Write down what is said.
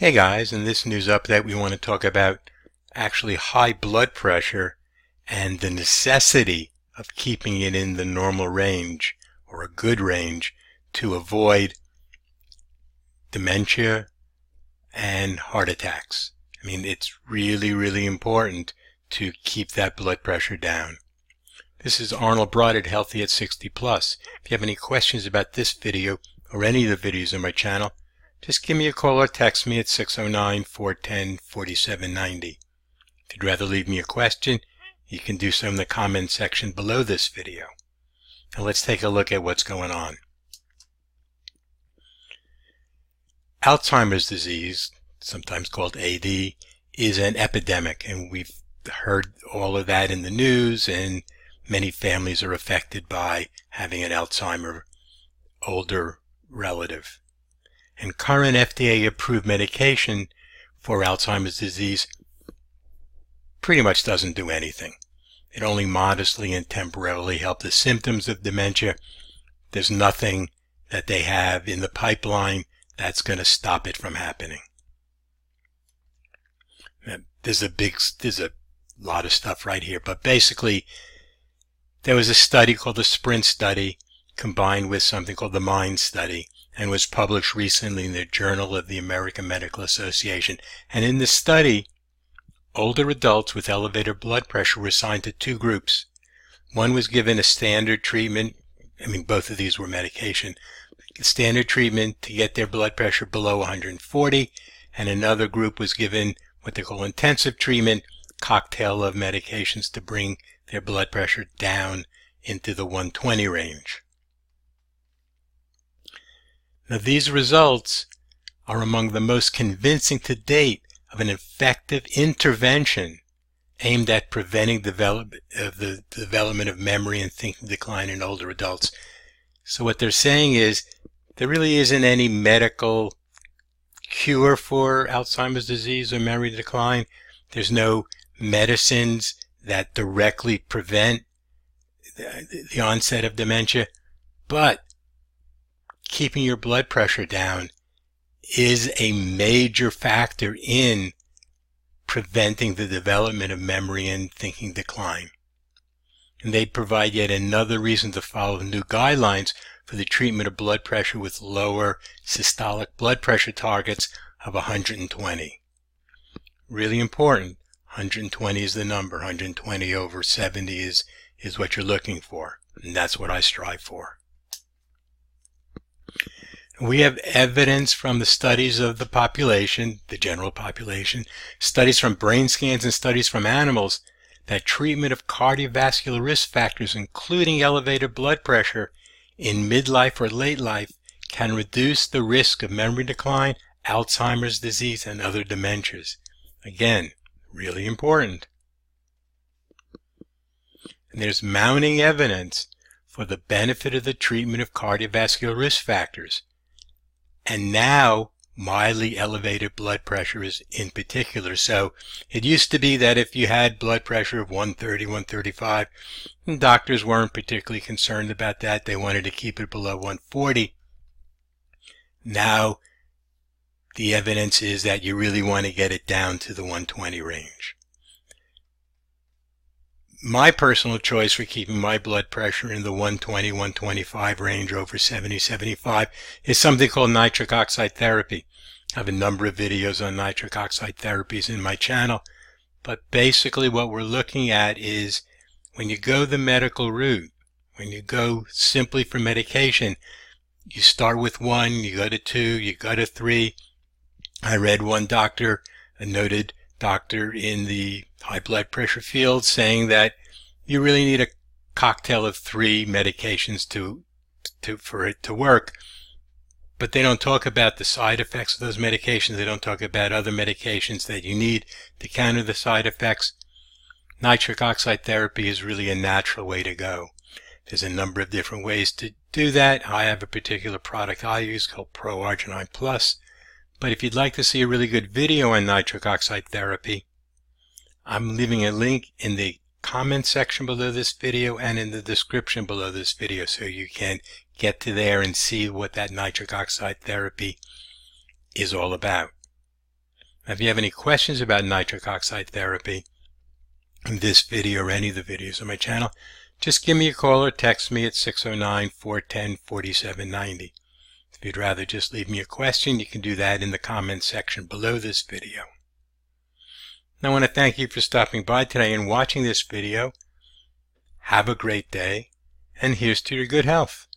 Hey guys, in this news update we want to talk about actually high blood pressure and the necessity of keeping it in the normal range or a good range to avoid dementia and heart attacks. I mean, it's really important to keep that blood pressure down. This is Arnold Broad, Healthy at 60 Plus. If you have any questions about this video or any of the videos on my channel, just give me a call or text me at 609-410-4790. If you'd rather leave me a question, you can do so in the comment section below this video. Now let's take a look at what's going on. Alzheimer's disease, sometimes called AD, is an epidemic, and we've heard all of that in the news, and many families are affected by having an Alzheimer older relative. And current FDA-approved medication for Alzheimer's disease pretty much doesn't do anything. It only modestly and temporarily helps the symptoms of dementia. There's nothing that they have in the pipeline that's going to stop it from happening. There's a lot of stuff right here, but basically there was a study called the SPRINT study combined with something called the MIND study, and was published recently in the Journal of the American Medical Association. And in this study, older adults with elevated blood pressure were assigned to two groups. One was given a standard treatment, both of these were medication, standard treatment to get their blood pressure below 140, and another group was given what they call intensive treatment, cocktail of medications to bring their blood pressure down into the 120 range. Now, these results are among the most convincing to date of an effective intervention aimed at preventing the development of memory and thinking decline in older adults. So what they're saying is there really isn't any medical cure for Alzheimer's disease or memory decline. There's no medicines that directly prevent the onset of dementia, but keeping your blood pressure down is a major factor in preventing the development of memory and thinking decline. And they provide yet another reason to follow new guidelines for the treatment of blood pressure with lower systolic blood pressure targets of 120. Really important. 120 is the number. 120 over 70 is what you're looking for. And that's what I strive for. We have evidence from the studies of the population, the general population, studies from brain scans and studies from animals, that treatment of cardiovascular risk factors, including elevated blood pressure in midlife or late life, can reduce the risk of memory decline, Alzheimer's disease, and other dementias. Again, really important. And there's mounting evidence for the benefit of the treatment of cardiovascular risk factors. And now, mildly elevated blood pressure is in particular. So it used to be that if you had blood pressure of 130, 135, doctors weren't particularly concerned about that. They wanted to keep it below 140. Now, the evidence is that you really want to get it down to the 120 range. My personal choice for keeping my blood pressure in the 120, 125 range over 70, 75 is something called nitric oxide therapy. I have a number of videos on nitric oxide therapies in my channel, but basically what we're looking at is when you go the medical route, when you go simply for medication, you start with 1, you go to 2, you go to 3. I read one doctor, a noted doctor in the high blood pressure field, saying that you really need a cocktail of 3 medications for it to work. But they don't talk about the side effects of those medications. They don't talk about other medications that you need to counter the side effects. Nitric oxide therapy is really a natural way to go. There's a number of different ways to do that. I have a particular product I use called Pro-Arginine Plus. But if you'd like to see a really good video on nitric oxide therapy, I'm leaving a link in the comment section below this video and in the description below this video so you can get to there and see what that nitric oxide therapy is all about. Now, if you have any questions about nitric oxide therapy, this video or any of the videos on my channel, just give me a call or text me at 609-410-4790. If you'd rather just leave me a question, you can do that in the comments section below this video. Now, I want to thank you for stopping by today and watching this video. Have a great day, and here's to your good health.